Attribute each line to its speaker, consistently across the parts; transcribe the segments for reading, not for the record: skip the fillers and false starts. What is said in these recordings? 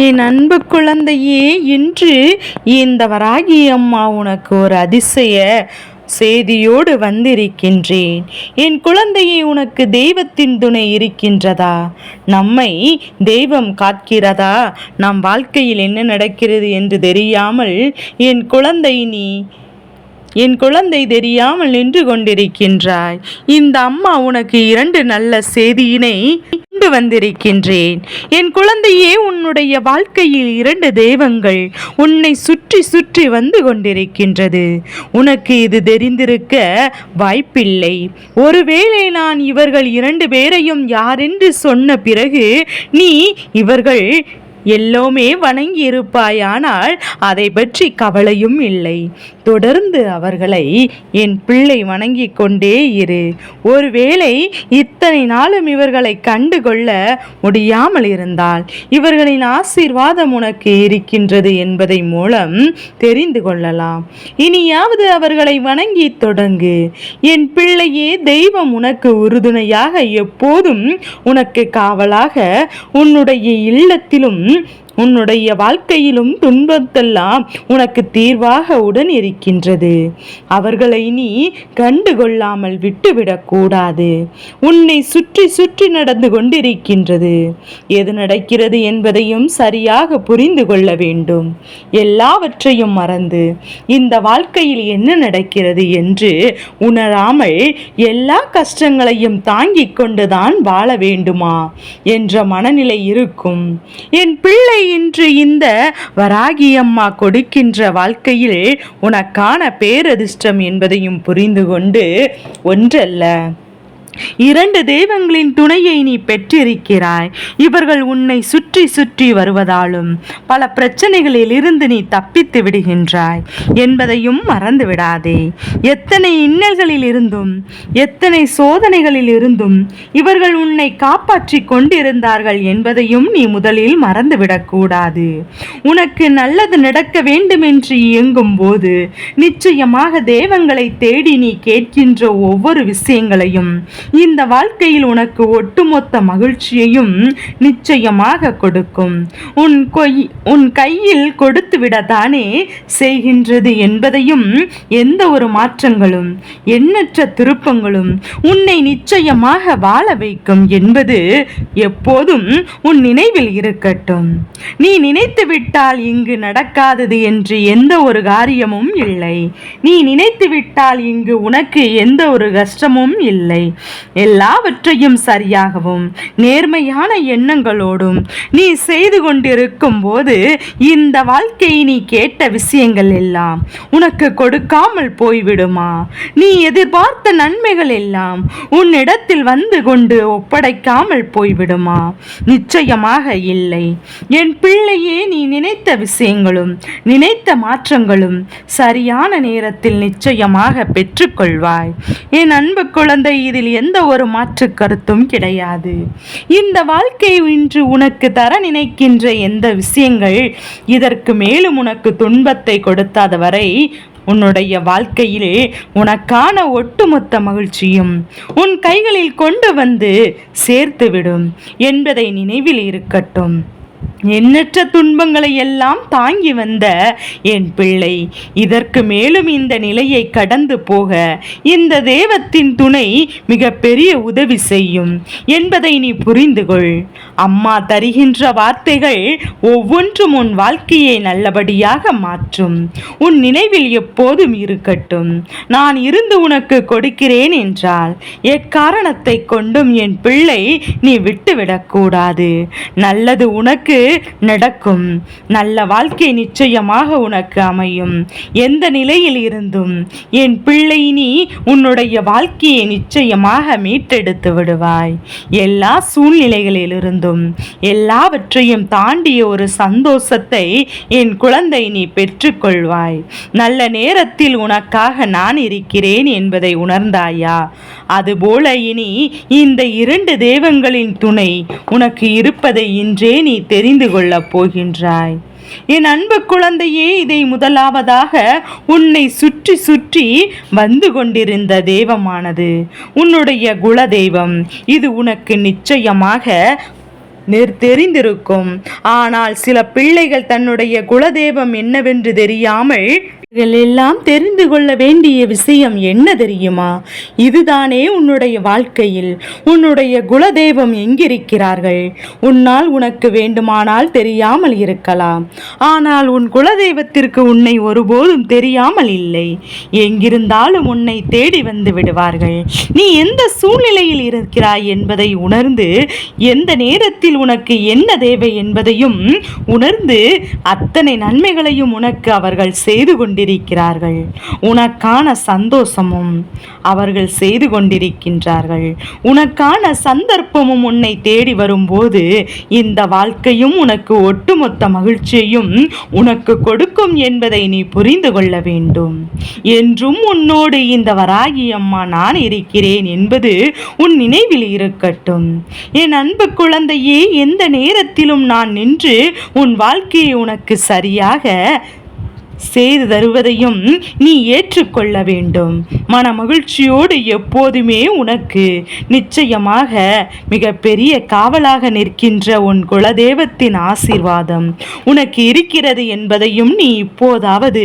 Speaker 1: என் அன்பு குழந்தையே, இன்று இந்த வராகி அம்மா உனக்கு ஒரு அதிசய செய்தியோடு வந்திருக்கின்றேன். என் குழந்தையே, உனக்கு தெய்வத்தின் துணை இருக்கின்றதா? நம்மை தெய்வம் காக்கிறதா? நம் வாழ்க்கையில் என்ன நடக்கிறது என்று தெரியாமல் என் குழந்தை தெரியாமல் நின்று கொண்டிருக்கின்றாய். இந்த அம்மா உனக்கு 2 நல்ல செய்தியினை கொண்டு வந்திருக்கின்றேன். என் குழந்தையே, உன்னுடைய வாழ்க்கையில் 2 தெய்வங்கள் உன்னை சுற்றி சுற்றி வந்து கொண்டிருக்கின்றது. உனக்கு இது தெரிந்திருக்க வாய்ப்பில்லை. ஒருவேளை நான் இவர்கள் 2 பேரையும் யாரென்று சொன்ன பிறகு நீ இவர்கள் எல்லோமே வணங்கி இருப்பாயானால் அதை பற்றி கவலையும் இல்லை. தொடர்ந்து அவர்களை என் பிள்ளை வணங்கி கொண்டே இரு. ஒருவேளை இத்தனை நாளும் இவர்களை கண்டுகொள்ள முடியாமல் இருந்தால் இவர்களின் ஆசீர்வாதம் உனக்கு இருக்கின்றது என்பதை மூலம் தெரிந்து கொள்ளலாம். இனியாவது அவர்களை வணங்கி தொடங்கு. என் பிள்ளையே, தெய்வம் உனக்கு உறுதுணையாக எப்போதும் உனக்கு காவலாக உன்னுடைய இல்லத்திலும் உன்னுடைய வாழ்க்கையிலும் துன்பத்தெல்லாம் உனக்கு தீர்வாக உடன் இருக்கின்றது. அவர்களை நீ கண்டுகொள்ளாமல் விட்டுவிடக்கூடாது. உன்னை சுற்றி சுற்றி நடந்து கொண்டிருக்கின்றது. எது நடக்கிறது என்பதையும் சரியாக புரிந்து கொள்ள வேண்டும். எல்லாவற்றையும் மறந்து இந்த வாழ்க்கையில் என்ன நடக்கிறது என்று உணராமல் எல்லா கஷ்டங்களையும் தாங்கிக் கொண்டுதான் வாழ வேண்டுமா என்ற மனநிலை இருக்கும். என் பிள்ளை, இன்று இந்த வராகி அம்மா கொடுக்கின்ற வாழ்க்கையில் உனக்கான பேரதிர்ஷ்டம் என்பதையும் புரிந்து கொண்டு ஒன்றல்ல 2 தெய்வங்களின் துணையை நீ பெற்றிருக்கிறாய். இவர்கள் உன்னை சுற்றி சுற்றி வருவதாலும் பல பிரச்சனைகளில் இருந்து நீ தப்பித்து விடுகின்றாய் என்பதையும் மறந்து விடாதே. எத்தனை இன்னல்களில் இருந்தும் எத்தனை சோதனைகளில் இருந்தும் இவர்கள் உன்னை காப்பாற்றி கொண்டிருந்தார்கள் என்பதையும் நீ முதலில் மறந்துவிடக்கூடாது. உனக்கு நல்லது நடக்க வேண்டும் என்று இயங்கும் போது நிச்சயமாக தெய்வங்களை தேடி நீ கேட்கின்ற ஒவ்வொரு விஷயங்களையும் இந்த வாழ்க்கையில் உனக்கு ஒட்டுமொத்த மகிழ்ச்சியையும் நிச்சயமாக கொடுக்கும். உன் கையில் கொடுத்து விடத்தானே செய்கின்றது என்பதையும் எந்த ஒரு மாற்றங்களும் எண்ணற்ற திருப்பங்களும் உன்னை நிச்சயமாக வாழ வைக்கும் என்பது எப்போதும் உன் நினைவில் இருக்கட்டும். நீ நினைத்து விட்டால் இங்கு நடக்காதது என்று எந்த ஒரு காரியமும் இல்லை. நீ நினைத்து விட்டால் இங்கு உனக்கு எந்த ஒரு கஷ்டமும் இல்லை. எல்லாவற்றையும் சரியாகவும் நேர்மையான எண்ணங்களோடும் நீ செய்து கொண்டிருக்கும் போது இந்த வாழ்க்கையை நீ கேட்ட விஷயங்கள் எல்லாம் உனக்கு கொடுக்காமல் போய்விடுமா? நீ எதிர்பார்த்த நன்மைகள் எல்லாம் உன்னிடத்தில் வந்து கொண்டு ஒப்படைக்காமல் போய்விடுமா? நிச்சயமாக இல்லை. என் பிள்ளையே, நீ நினைத்த விஷயங்களும் நினைத்த மாற்றங்களும் சரியான நேரத்தில் நிச்சயமாக பெற்றுக்கொள்வாய். என் அன்பு குழந்தை, இதில் எந்த ஒரு மாற்று கருத்தும் கிடையாது. இந்த வாழ்க்கை இன்று உனக்கு தர நினைக்கின்ற எந்த விஷயங்கள் இதற்கு மேலும் உனக்கு துன்பத்தை கொடுத்தாத வரை உன்னுடைய வாழ்க்கையிலே உனக்கான ஒட்டுமொத்த மகிழ்ச்சியும் உன் கைகளில் கொண்டு வந்து சேர்த்துவிடும் என்பதை நினைவில் இருக்கட்டும். எண்ணற்ற துன்பங்களை எல்லாம் தாங்கி வந்த என் பிள்ளை, இதற்கு மேலும் இந்த நிலையை கடந்து போக இந்த தெய்வத்தின் துணை மிக பெரிய உதவி செய்யும் என்பதை நீ புரிந்து கொள். அம்மா தருகின்ற வார்த்தைகள் ஒவ்வொன்றும் உன் வாழ்க்கையை நல்லபடியாக மாற்றும். உன் நினைவில் எப்போதும் இருக்கட்டும். நான் இருந்து உனக்கு கொடுக்கிறேன் என்றால் எக்காரணத்தை கொண்டும் என் பிள்ளை நீ விட்டுவிடக்கூடாது. நல்லது உனக்கு நடக்கும். நல்ல வாழ்க்கை நிச்சயமாக உனக்கு அமையும். எந்த நிலையில் இருந்தும் என் பிள்ளை நீ உன்னுடைய வாழ்க்கையை நிச்சயமாக மீட்டெடுத்து விடுவாய். எல்லா சூழ்நிலைகளிலிருந்தும் எல்லாவற்றையும் தாண்டிய ஒரு சந்தோஷத்தை என் குழந்தை நீ பெற்றுக்கொள்வாய். நல்ல நேரத்தில் உனக்காக நான் இருக்கிறேன் என்பதை உணர்ந்தாயா? அதுபோல இனி இந்த 2 தெய்வங்களின் துணை உனக்கு இருப்பதை இன்றே நீ தெரிந்து கொள்ளப் போகின்றாய். என் அன்பு குழந்தையே, இதை முதலாவதாக உன்னை சுற்றி சுற்றி வந்து கொண்டிருந்த தெய்வமானது உன்னுடைய குல தெய்வம். இது உனக்கு நிச்சயமாக தெரிந்திருக்கும். ஆனால் சில பிள்ளைகள் தன்னுடைய குலதெய்வம் என்னவென்று தெரியாமல் எல்லாம் தெரிந்து கொள்ள வேண்டிய விஷயம் என்ன தெரியுமா? இதுதானே உன்னுடைய வாழ்க்கையில் உன்னுடைய குலதெய்வம் எங்கிருக்கிறார்கள். உனக்கு வேண்டுமானால் தெரியாமல் இருக்கலாம். ஆனால் உன் குலதெய்வத்திற்கு உன்னை ஒருபோதும் தெரியாமல் இல்லை. எங்கிருந்தாலும் உன்னை தேடி வந்து விடுவார்கள். நீ எந்த சூழ்நிலையில் இருக்கிறாய் என்பதை உணர்ந்து, எந்த நேரத்தில் உனக்கு என்ன தேவை என்பதையும் உணர்ந்து, அத்தனை நன்மைகளையும் உனக்கு அவர்கள் செய்து கொண்டிருக்கிறார்கள். உனக்கான சந்தோஷமும் அவர்கள் செய்து கொண்டிருக்கின்றார்கள். உனக்கான சந்தர்ப்பமும் உன்னை தேடி வரும்போது இந்த வாழ்க்கையும் உனக்கு ஒட்டுமொத்த மகிழ்ச்சியையும் உனக்கு கொடுக்கும் என்பதை நீ புரிந்து கொள்ள வேண்டும். என்றும் உன்னோடு இந்த வராகி அம்மா நான் இருக்கிறேன் என்பது உன் நினைவில் இருக்கட்டும். என் அன்பு குழந்தையே, எந்த நேரத்திலும் நான் நின்று உன் வாழ்க்கையை உனக்கு சரியாக செய்து தருவதையும் நீ ஏற்றுக்கொள்ள வேண்டும். மன மகிழ்ச்சியோடு எப்போதுமே உனக்கு நிச்சயமாக மிக பெரிய காவலாக நிற்கின்ற உன் குலதெய்வத்தின் ஆசீர்வாதம் உனக்கு இருக்கிறது என்பதையும் நீ இப்போதாவது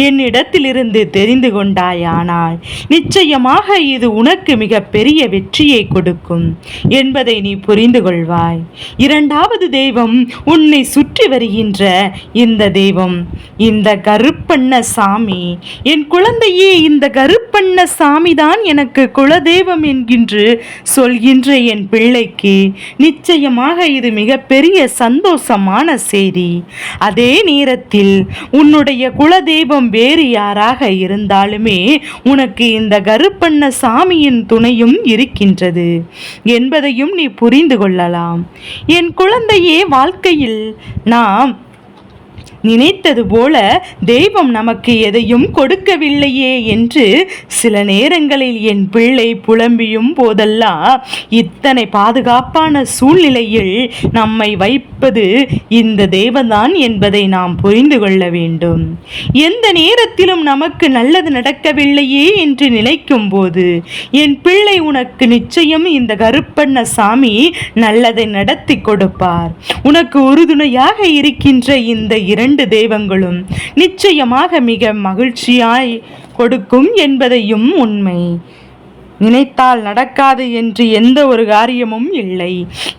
Speaker 1: என்னிடத்திலிருந்து தெரிந்து கொண்டாயானால் நிச்சயமாக இது உனக்கு மிக பெரிய வெற்றியை கொடுக்கும் என்பதை நீ புரிந்து கொள்வாய். இரண்டாவது தெய்வம் உன்னை சுற்றி வருகின்ற இந்த தெய்வம், இந்த கருப்பண்ண சாமி. என் குழந்தையே, இந்த கருப்பண்ண சாமி தான் எனக்கு குலதெய்வம் என்கின்ற சொல்கின்ற என் பிள்ளைக்கு நிச்சயமாக இது மிகப்பெரிய சந்தோஷமான செய்தி. அதே நேரத்தில் உன்னுடைய குலதெய்வம் வேறு யாராக இருந்தாலுமே உனக்கு இந்த கருப்பண்ண சாமியின் துணையும் இருக்கின்றது என்பதையும் நீ புரிந்து கொள்ளலாம். என் குழந்தையே, வாழ்க்கையில் நாம் நினைத்தது போல தெய்வம் நமக்கு எதையும் கொடுக்கவில்லையே என்று சில நேரங்களில் என் பிள்ளை புலம்பியும் போதெல்லாம் இத்தனை பாதுகாப்பான சூழ்நிலையில் நம்மை வைப்பது இந்த தெய்வம்தான் என்பதை நாம் புரிந்து கொள்ள வேண்டும். எந்த நேரத்திலும் நமக்கு நல்லது நடக்கவில்லையே என்று நினைக்கும் போது என் பிள்ளை உனக்கு நிச்சயம் இந்த கருப்பண்ண சாமி நல்லதை நடத்தி கொடுப்பார். உனக்கு உறுதுணையாக இருக்கின்ற இந்த இரண்டு தெய்வங்களும் நிச்சயமாக மிக மகிழ்ச்சியாய் கொடுக்கும் என்பதையும் உண்மை. நினைத்தால் நடக்காது என்று எந்த ஒரு காரியமும் இல்லை.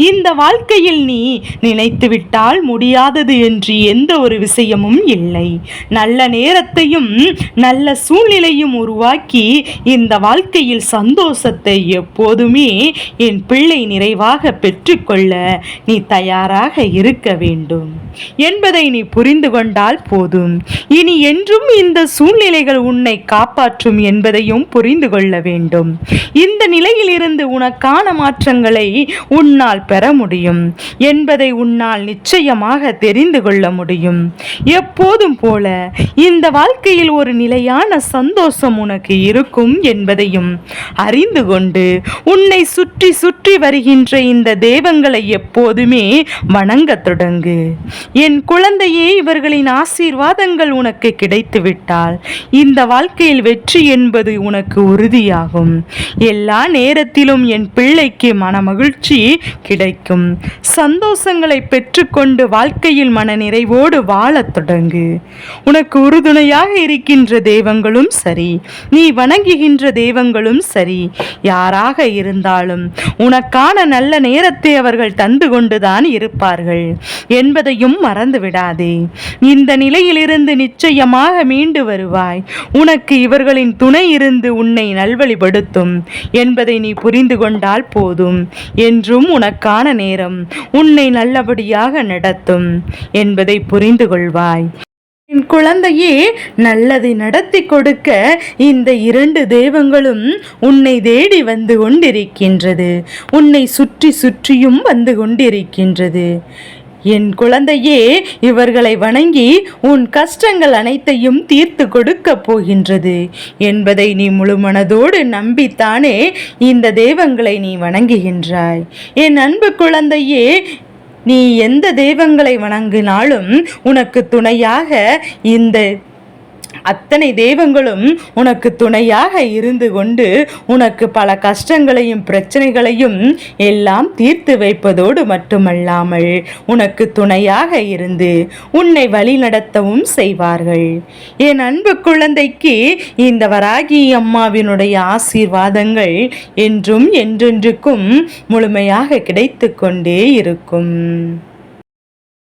Speaker 1: இந்த வாழ்க்கையில் நீ நினைத்துவிட்டால் முடியாதது என்று எந்த ஒரு விஷயமும் இல்லை. நல்ல நேரத்தையும் நல்ல சூழ்நிலையும் உருவாக்கி இந்த வாழ்க்கையில் சந்தோஷத்தை எப்போதுமே என் பிள்ளை நிறைவாக பெற்றுக்கொள்ள நீ தயாராக இருக்க வேண்டும் என்பதை நீ புரிந்து கொண்டால் போதும். இனி என்றும் இந்த சூழ்நிலைகள் உன்னை காப்பாற்றும் என்பதையும் புரிந்து கொள்ள வேண்டும். இந்த நிலையில் இருந்து உனக்கான மாற்றங்களை உன்னால் பெற முடியும் என்பதை உன்னால் நிச்சயமாக தெரிந்து கொள்ள முடியும். எப்போதும் போல இந்த வாழ்க்கையில் ஒரு நிலையான சந்தோஷம் உனக்கு இருக்கும் என்பதையும் அறிந்து கொண்டு உன்னை சுற்றி சுற்றி வருகின்ற இந்த தெய்வங்களை எப்போதுமே வணங்க தொடங்கு. என் குழந்தையே, இவர்களின் ஆசீர்வாதங்கள் உனக்கு கிடைத்துவிட்டால் இந்த வாழ்க்கையில் வெற்றி என்பது உனக்கு உறுதியாகும். எல்லா நேரத்திலும் என் பிள்ளைக்கு மன மகிழ்ச்சி கிடைக்கும். சந்தோஷங்களை பெற்றுக்கொண்டு வாழ்க்கையில் மன நிறைவோடு வாழத் தொடங்கு. உனக்கு உறுதுணையாக இருக்கின்ற தெய்வங்களும் சரி, நீ வணங்குகின்ற தெய்வங்களும் சரி, யாராக இருந்தாலும் உனக்கான நல்ல நேரத்தை அவர்கள் தந்து கொண்டுதான் இருப்பார்கள் என்பதையும் மறந்து விடாதே. இந்த நிலையிலிருந்து நிச்சயமாக மீண்டு வருவாய். உனக்கு இவர்களின் துணை இருந்து உன்னை நல்வழிப்படுத்தும் என்பதை நீ புரிந்து கொண்டால் போதும். என்றும் உனக்கான நேரம் உன்னை நல்லபடியாக நடத்தும் என்பதை புரிந்து கொள்வாய். என் குழந்தையே, நல்லதை நடத்தி கொடுக்க இந்த இரண்டு தெய்வங்களும் உன்னை தேடி வந்து கொண்டிருக்கின்றது. உன்னை சுற்றி சுற்றியும் வந்து கொண்டிருக்கின்றது. என் குழந்தையே, இவர்களை வணங்கி உன் கஷ்டங்கள் அனைத்தையும் தீர்த்து கொடுக்க போகின்றது என்பதை நீ முழு மனதோடு நம்பித்தானே இந்த தெய்வங்களை நீ வணங்குகின்றாய். என் அன்பு குழந்தையே, நீ எந்த தெய்வங்களை வணங்கினாலும் உனக்கு துணையாக இந்த அத்தனை தெய்வங்களும் உனக்கு துணையாக இருந்து கொண்டு உனக்கு பல கஷ்டங்களையும் பிரச்சனைகளையும் எல்லாம் தீர்த்து வைப்பதோடு மட்டுமல்லாமல் உனக்கு துணையாக இருந்து உன்னை வழி நடத்தவும் செய்வார்கள். என் அன்பு குழந்தைக்கு இந்த வராகி அம்மாவினுடைய ஆசீர்வாதங்கள் என்றும் என்றென்றுக்கும் முழுமையாக கிடைத்து கொண்டே இருக்கும்.